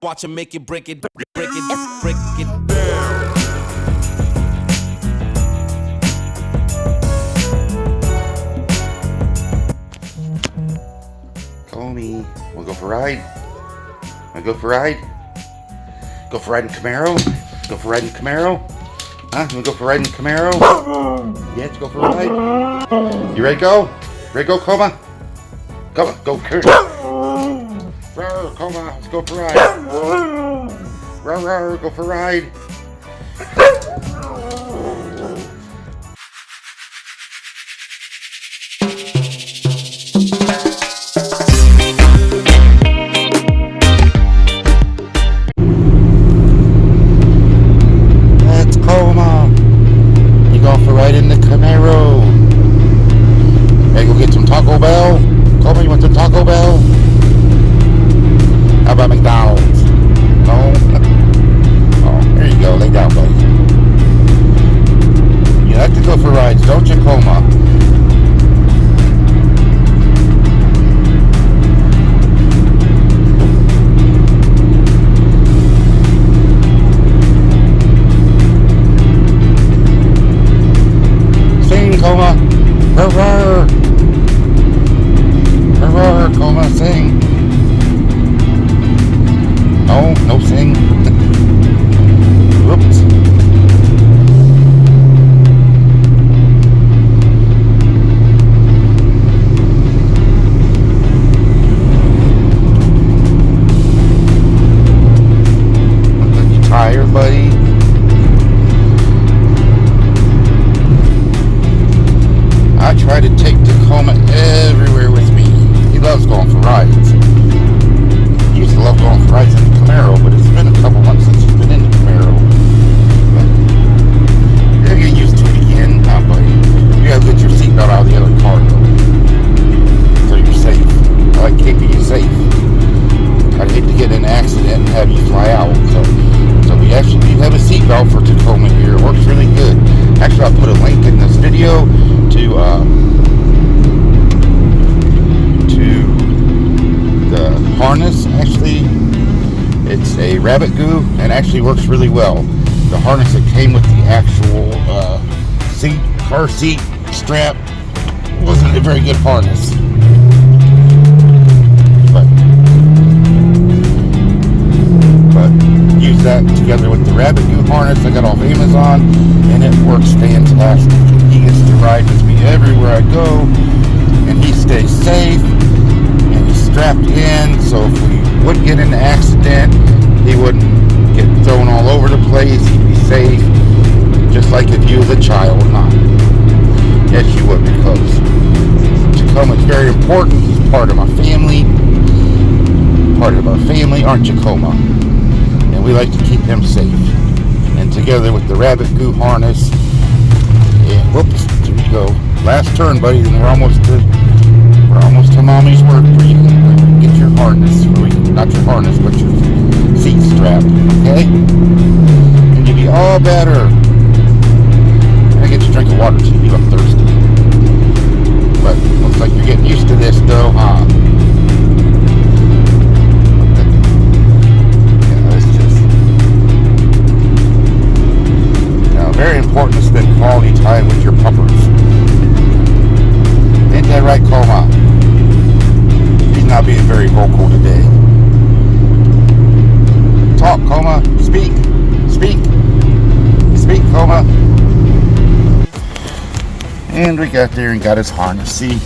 Watch him make it, break it down. Call me. Wanna go for a ride? Wanna go for a ride? Go for a ride in Camaro? Go for a ride in Camaro? Huh? You wanna go for a ride in Camaro? Yeah, let's go for a ride. You ready to go? Ready to go, Coma? Come on, go. Coma, let's go for a ride. Go for a ride. Let's Coma. You going for a ride in the Camaro? Ready to go get some Taco Bell? Coma, you want some Taco Bell? How about McDonald's? No? Oh, there you go. Lay down, buddy. You have to go for rides, don't you, Coma? Sing, Coma. Roar. Roar, Coma, sing. No sing. Whoops. Are you tired, buddy? I try to take Takoma everywhere with me. He loves going for rides. He used to love going for rides in the Camaro, but it's been a couple months since he's been in the Camaro. But you'll get used to it again, buddy. You gotta get your seatbelt out of the other car, though, so you're safe. I like keeping you safe. I'd hate to get in an accident and have you fly out. So we actually have a seatbelt for Takoma here. It works really good. Actually, I'll put a link in this video to the harness. Actually, it's a Rabbitgoo and actually works really well. The harness that came with the actual car seat strap wasn't a very good harness, but use that together with the Rabbitgoo harness I got off Amazon, and it works fantastic. He gets to ride with me everywhere I go, and he stays safe. Strapped in, so if we would get in an accident, he wouldn't get thrown all over the place. He'd be safe, just like if you was a child, huh? Yes, you would, because Takoma is very important. He's part of my family. Part of our family, aren't you, Coma? And we like to keep him safe. And together with the Rabbitgoo harness, and whoops, there you go. Last turn, buddy, and we're almost to mommy's work where you can get your harness, not your harness, but your seat strap, okay? And you'll be all better. I get you a drink of water too, you look thirsty. But looks like you're getting used to this though, huh? Yeah, it's just... Now, very important to spend quality time with your puppers. Ain't that right, Coma? Not being very vocal today. Talk, Coma. Speak, Coma. And we got there and got his harness. See,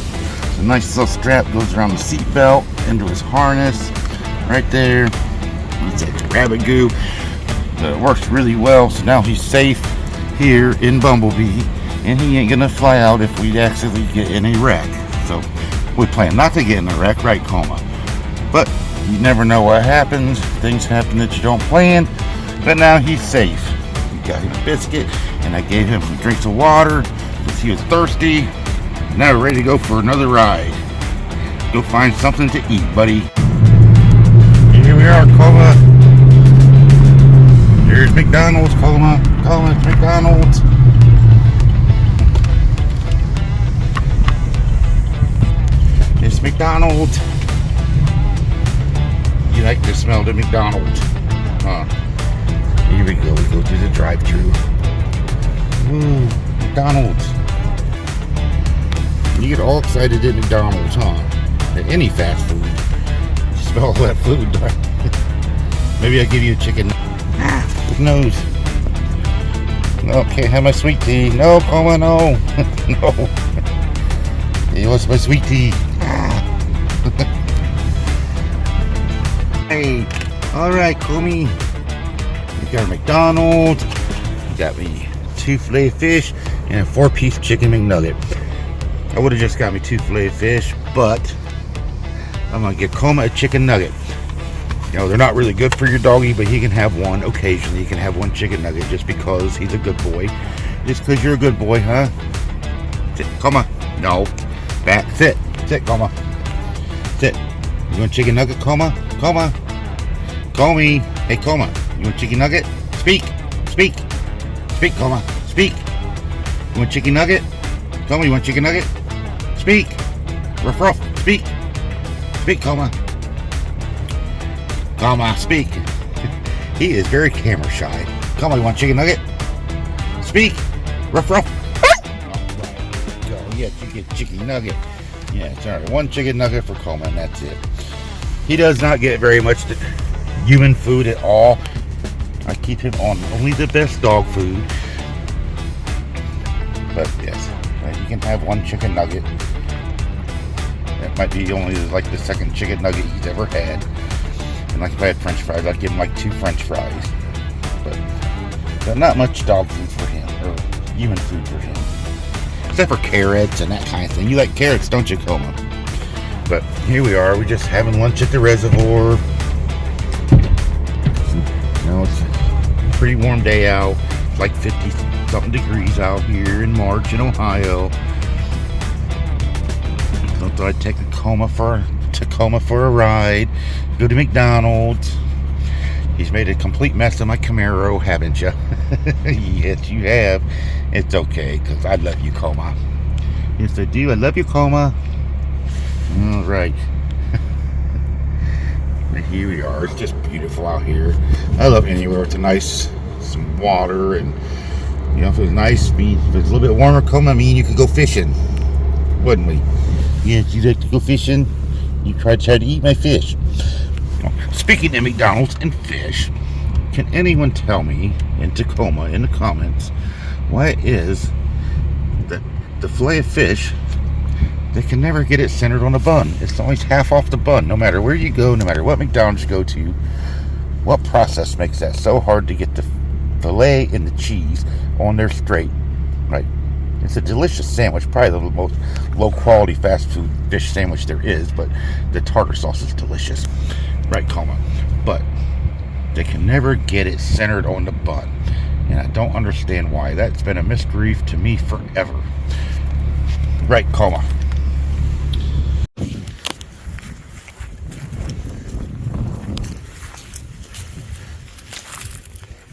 the nice little strap goes around the seat belt into his harness right there. It's a Rabbitgoo. It works really well. So now he's safe here in Bumblebee, and he ain't gonna fly out if we accidentally get in a wreck. So we plan not to get in a wreck, right, Coma? But you never know what happens. Things happen that you don't plan. But now he's safe. We got him a biscuit, and I gave him some drinks of water because he was thirsty. Now we're ready to go for another ride. Go find something to eat, buddy. Here we are, Coma. Here's McDonald's, Coma. Coma, it's McDonald's. It's McDonald's. You like to smell the McDonald's. Here we go. We go through the drive-thru. Ooh, McDonald's. You get all excited at McDonald's, At any fast food. You smell all that food. Maybe I'll give you a chicken. Nose. No, can't have my sweet tea. No, Coma, no. No. He wants my sweet tea. Hey, alright, Comey. We got a McDonald's. You got me 2 filet fish and a 4-piece chicken McNugget. I would have just got me 2 filet fish, but I'm gonna get Coma a chicken nugget. You know, they're not really good for your doggy, but he can have one occasionally. He can have 1 chicken nugget just because he's a good boy. Just because you're a good boy, huh? Sit, Coma. No. Back. Sit. Sit, Coma. Sit. You want chicken nugget, Coma? Coma. Comey. Hey, Coma. You want chicken nugget? Speak. Speak. Speak, Coma. Speak. You want chicken nugget? Coma, you want chicken nugget? Speak. Ruff, ruff. Speak. Speak, Coma. Coma, speak. He is very camera shy. Coma, you want chicken nugget? Speak. Ruff, ruff. Oh, yeah, you get chicken nugget. Yeah, sorry. 1 chicken nugget for Coma, and that's it. He does not get very much human food at all. I keep him on only the best dog food. But yes, he can have 1 chicken nugget. That might be only like the 2nd chicken nugget he's ever had. And like if I had French fries, I'd give him like 2 French fries. But not much dog food for him, or human food for him. Except for carrots and that kind of thing. You like carrots, don't you, Coma? But here we are. We're just having lunch at the reservoir. You know, it's a pretty warm day out. It's like 50-something degrees out here in March in Ohio. So I thought I'd take Takoma for a ride. Go to McDonald's. He's made a complete mess of my Camaro, haven't you? Yes, you have. It's okay, because I love you, Coma. Yes, I do. I love you, Coma. All right. And here we are. It's just beautiful out here. I love anywhere with some water, and you know, if it was nice, if it was a little bit warmer, Coma, you could go fishing, wouldn't we? Yes, you like to go fishing. You try to eat my fish. Speaking of McDonald's and fish, can anyone tell me in Takoma in the comments why it is that the fillet of fish, they can never get it centered on the bun? It's always half off the bun, no matter where you go, no matter what McDonald's you go to. What process makes that so hard to get the fillet and the cheese on there straight? Right. It's a delicious sandwich, probably the most low-quality fast food fish sandwich there is, but the tartar sauce is delicious. Right, Coma. But they can never get it centered on the bun, and I don't understand why. That's been a mystery to me forever. Right, Coma.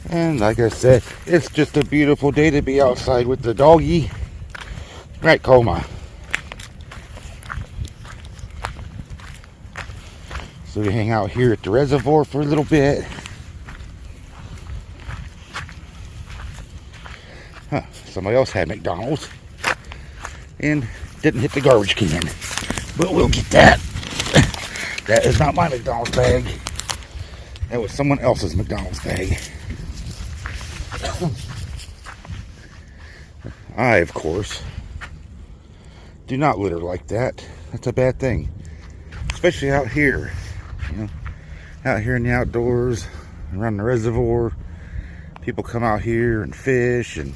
And like I said, it's just a beautiful day to be outside with the doggy. Right, Coma. So we hang out here at the reservoir for a little bit. Somebody else had McDonald's and didn't hit the garbage can. But we'll get that. That is not my McDonald's bag. That was someone else's McDonald's bag. I, of course, do not litter like that. That's a bad thing. Especially out here. You know, out here in the outdoors, around the reservoir. People come out here and fish and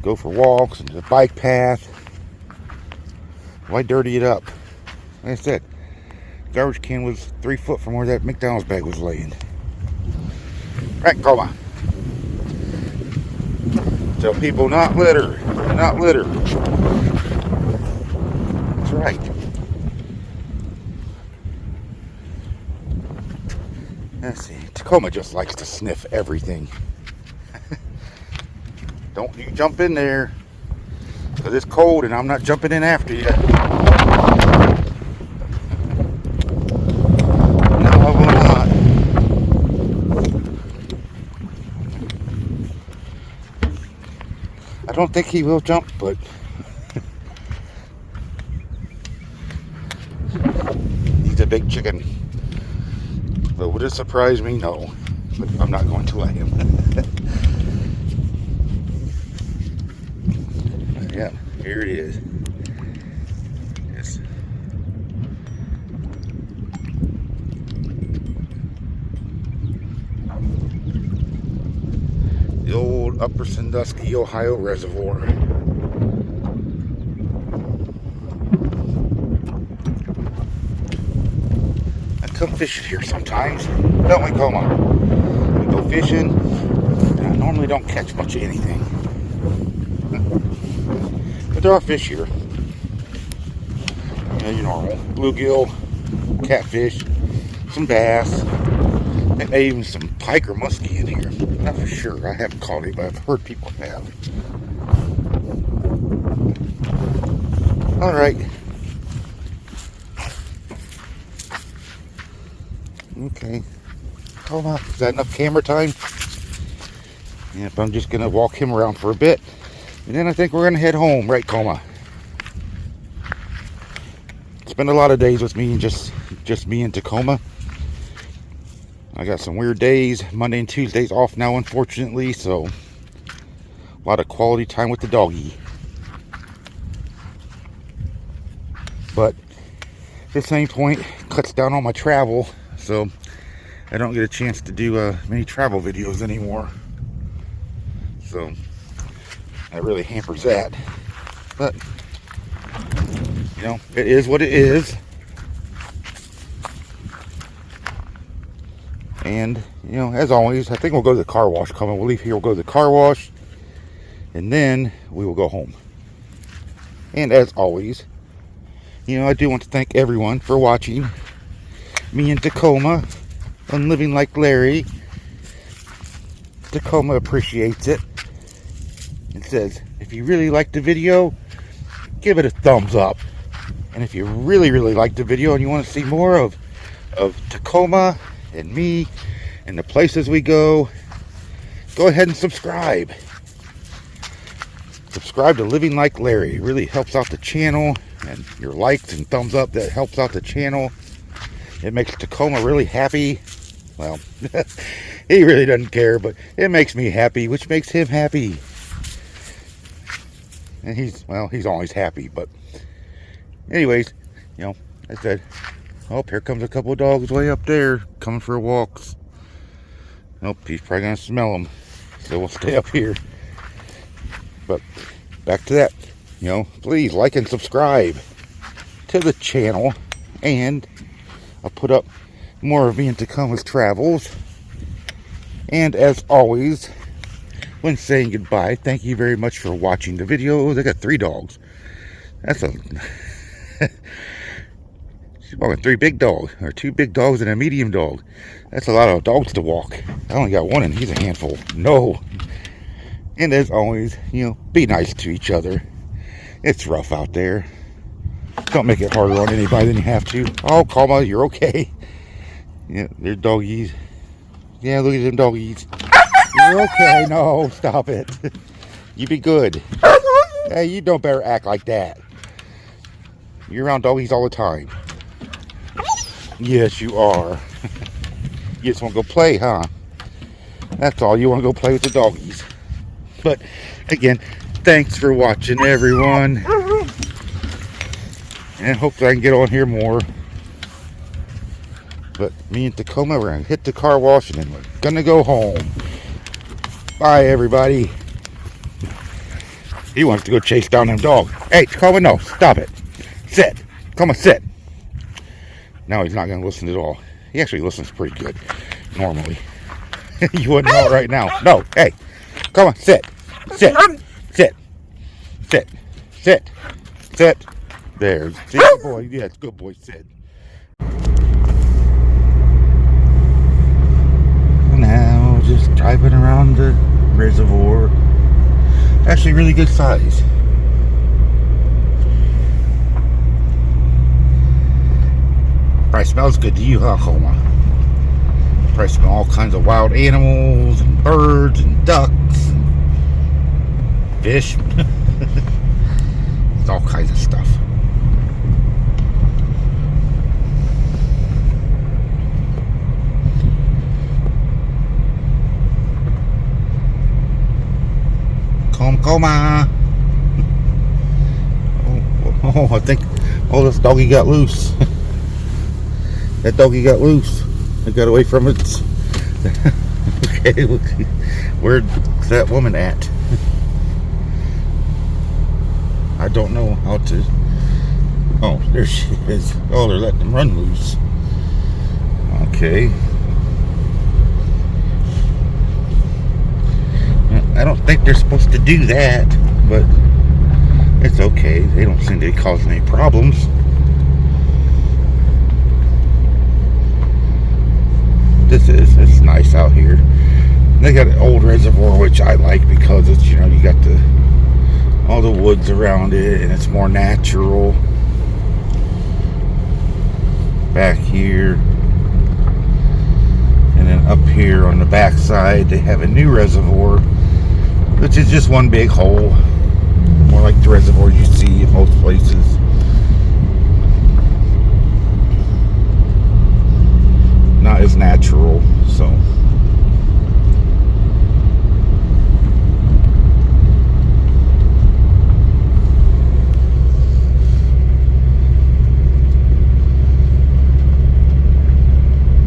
go for walks and the bike path. Why dirty it up? Like I said, the garbage can was 3 foot from where that McDonald's bag was laying. Right, Coma. Tell people not litter. Not litter. That's right. Let's see. Takoma just likes to sniff everything. Don't you jump in there, because it's cold and I'm not jumping in after you. No, I will not. don't think he will jump, but he's a big chicken. But would it surprise me? No. But I'm not going to let him. Yeah, here it is. Yes. The old Upper Sandusky, Ohio reservoir. I come fishing here sometimes, don't we, Takoma? We go fishing, and I normally don't catch much of anything. But there are fish here. You know, your normal bluegill, catfish, some bass, and maybe even some pike or muskie in here. Not for sure. I haven't caught it, but I've heard people have. All right. Okay. Hold on. Is that enough camera time? Yep, I'm just gonna walk him around for a bit, and then I think we're gonna head home, right, Takoma? Spend a lot of days with me and just me and Takoma. I got some weird days, Monday and Tuesdays off now, unfortunately, so a lot of quality time with the doggy. But at the same point, cuts down on my travel, so I don't get a chance to do many travel videos anymore. So that really hampers that. But you know, it is what it is. And you know, as always, I think we'll go to the car wash. We'll leave here, we'll go to the car wash, and then we will go home. And as always, you know, I do want to thank everyone for watching me and Takoma on Living Like Larry. Takoma appreciates it and says, if you really liked the video, give it a thumbs up. And if you really liked the video and you want to see more of Takoma and me and the places we go ahead and subscribe. Subscribe to Living Like Larry. It really helps out the channel, and your likes and thumbs up, that helps out the channel. It makes Takoma really happy. Well, he really doesn't care, but it makes me happy, which makes him happy. And he's always happy. But anyways, you know, I said, oh, here comes a couple of dogs way up there coming for walks. Nope, he's probably gonna smell them, so we'll stay up here. But back to that, you know, please like and subscribe to the channel, and I'll put up more of me and Takoma's travels. And as always, when saying goodbye, thank you very much for watching the video. They got 3 dogs. That's a she's walking 3 big dogs, or 2 big dogs and a medium dog. That's a lot of dogs to walk. I only got 1 and he's a handful. No. And as always, you know, be nice to each other. It's rough out there. Don't make it harder on anybody than you have to. Oh, Takoma, you're okay. Yeah, they're doggies. Yeah, look at them doggies. You're okay. No, stop it. You be good. Hey, you don't better act like that. You're around doggies all the time. Yes, you are. You just want to go play, huh? That's all. You want to go play with the doggies. But again, thanks for watching, everyone. And hopefully I can get on here more. But me and Takoma, we're going to hit the car wash and then we're going to go home. Bye, everybody. He wants to go chase down them dogs. Hey, Takoma, no, stop it. Sit. Takoma, sit. Now he's not going to listen at all. He actually listens pretty good, normally. You wouldn't know it right now. No, hey, come on, sit. Sit. Sit. Sit. Sit. Sit. There. See, good boy. Yeah, it's good boy. Sit. Now, just driving around the reservoir. Actually, really good size. Probably smells good to you, huh, Takoma? Probably smell all kinds of wild animals and birds and ducks. fish. It's all kinds of stuff. Takoma. Oh, I think, this doggy got loose. That doggy got loose. It got away from it. Okay, where's that woman at? I don't know how to. Oh, there she is. Oh, they're letting them run loose. Okay. I don't think they're supposed to do that, but it's okay. They don't seem to be causing any problems. It's nice out here. They got an old reservoir, which I like because it's, you got all the woods around it, and it's more natural. Back here, and then up here on the back side, they have a new reservoir, which is just one big hole, more like the reservoir you see in most places. Not as natural, so.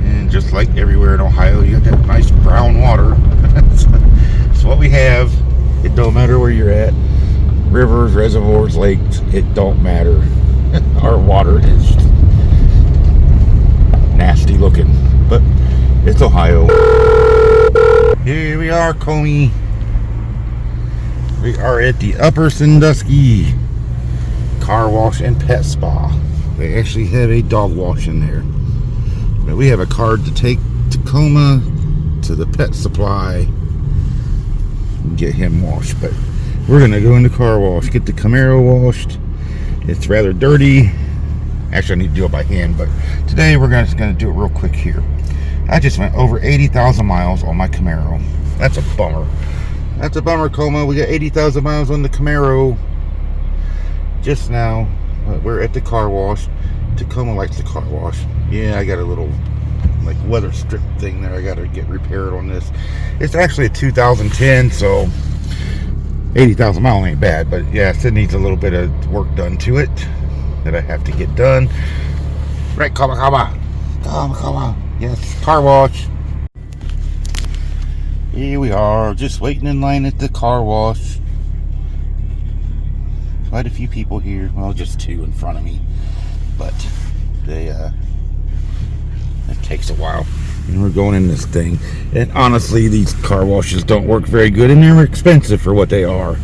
And just like everywhere in Ohio, you got that nice brown water. That's what we have. It don't matter where you're at. Rivers, reservoirs, lakes, it don't matter. Our water is nasty looking, but it's Ohio. Here we are, Comey. We are at the Upper Sandusky car wash and pet spa. They actually have a dog wash in there, but we have a card to take Takoma to the pet supply and get him washed. But we're gonna go in the car wash, get the Camaro washed. It's rather dirty. Actually, I need to do it by hand, but today we're just going to do it real quick here. I just went over 80,000 miles on my Camaro. That's a bummer. That's a bummer, Coma. We got 80,000 miles on the Camaro just now. We're at the car wash. Takoma likes the car wash. Yeah, I got a little like weather strip thing there I got to get repaired on this. It's actually a 2010, so 80,000 miles ain't bad, but yes, it needs a little bit of work done to it that I have to get done. Right, come on. Yes, car wash. Here we are, just waiting in line at the car wash. Quite a few people here. Well, just two in front of me, but it takes a while. And we're going in this thing. And honestly, these car washes don't work very good, and they're expensive for what they are.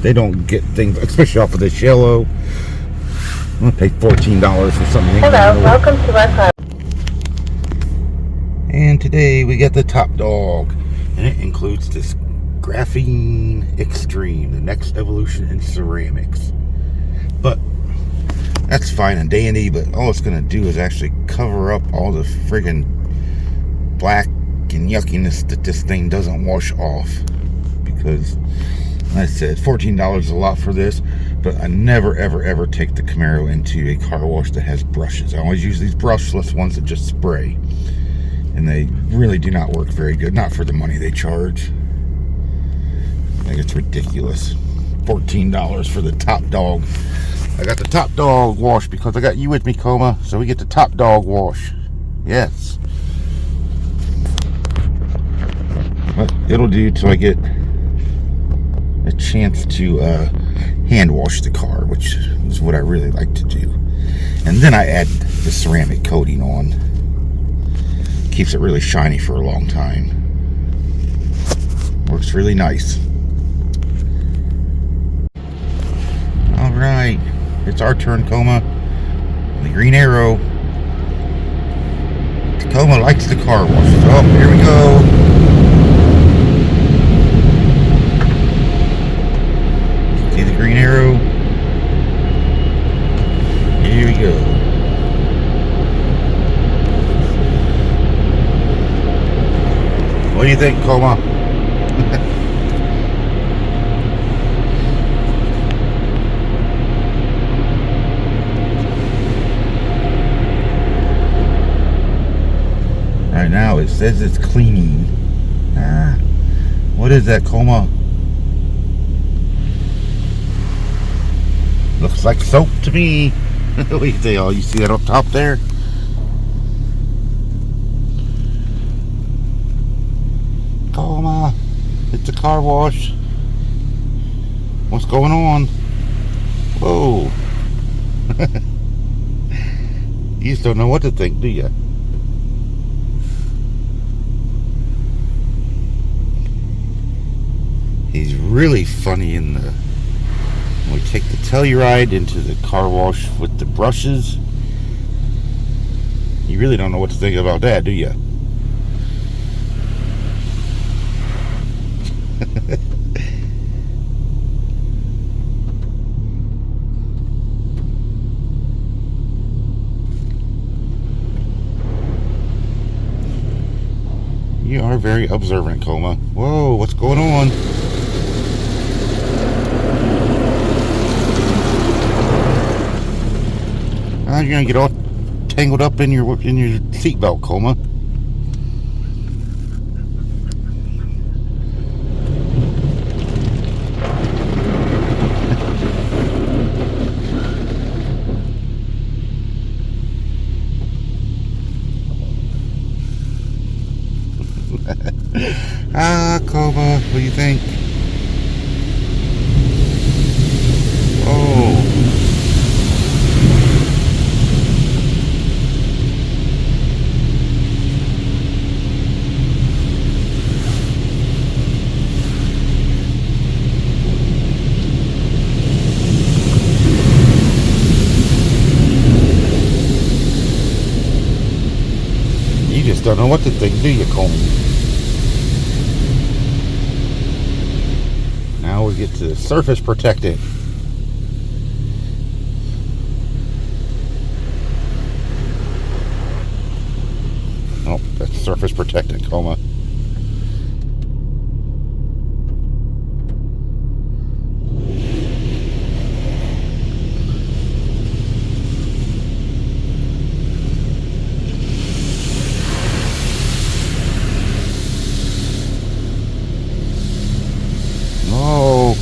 They don't get things, especially off of this yellow. I'm gonna pay $14 for something. Hello, welcome to our car. And today we got the top dog, and it includes this Graphene Extreme, the next evolution in ceramics. But that's fine and dandy, but all it's gonna do is actually cover up all the friggin' black and yuckiness that this thing doesn't wash off. Because like I said, $14 is a lot for this, but I never ever take the Camaro into a car wash that has brushes. I always use these brushless ones that just spray, and they really do not work very good, not for the money they charge. I think it's ridiculous. $14 for the top dog. I got the top dog wash because I got you with me, Coma, so we get the top dog wash. Yes. But it'll do till I get a chance to hand wash the car, which is what I really like to do. And then I add the ceramic coating on. Keeps it really shiny for a long time. Works really nice. Alright, it's our turn, Coma. The green arrow. Takoma likes the car washes. Oh, here we go. See the green arrow? Here we go. What do you think, Coma? it says it's cleaning. What is that, Coma? Looks like soap to me. What do you think? Oh, you see that up top there? Coma, it's a car wash. What's going on? Whoa. You just don't know what to think, do you? He's really funny in the... When we take the Telluride into the car wash with the brushes. You really don't know what to think about that, do you? You are very observant, Coma. Whoa, what's going on? You're gonna get all tangled up in your seatbelt, Coma. Coma, what do you think? Oh. You just don't know what to think, do you, Coma? Now we get to surface protected. Oh, that's surface protected, Coma.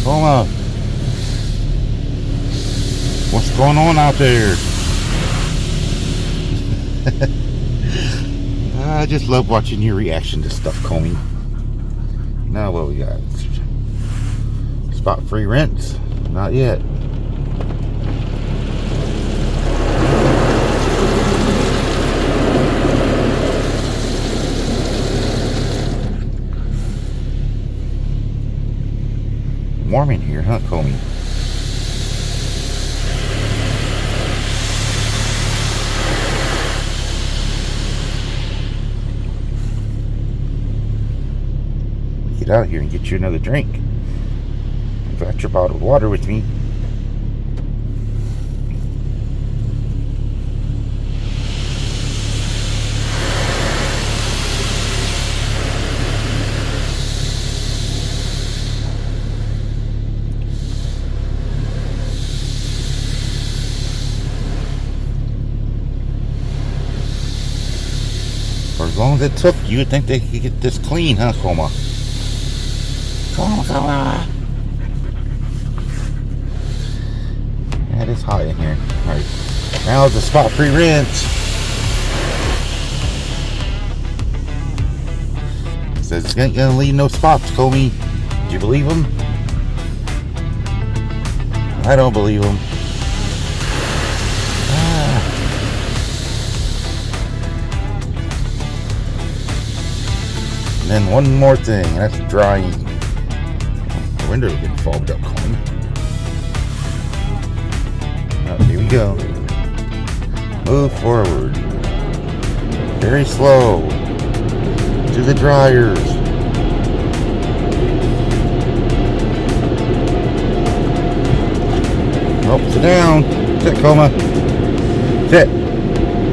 Coma, what's going on out there? I just love watching your reaction to stuff, Comey. Now what we got? Spot free rents? Not yet. Warm in here, huh, Comey? Get out here and get you another drink. I've got your bottled water with me. As long as it took, you would think they could get this clean, huh, Coma? Coma. Yeah, it is hot in here. Alright, now the spot free rinse. It says it's ain't gonna leave no spots, Comey. Do you believe him? I don't believe him. And then one more thing, that's drying. The windows are getting fogged up, Colin. Oh, here we go. Move forward. Very slow. To the dryers. Oh, sit down. Sit, Coma. Sit.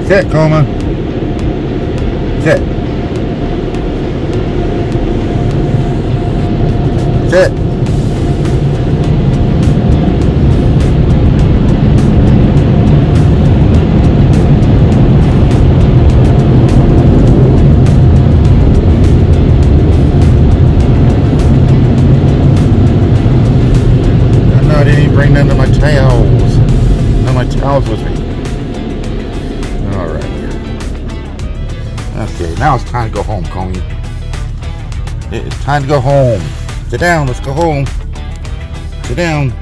Sit, Coma. Sit. Sit. Okay, now it's time to go home, Coney. It's time to go home. Sit down, let's go home. Sit down.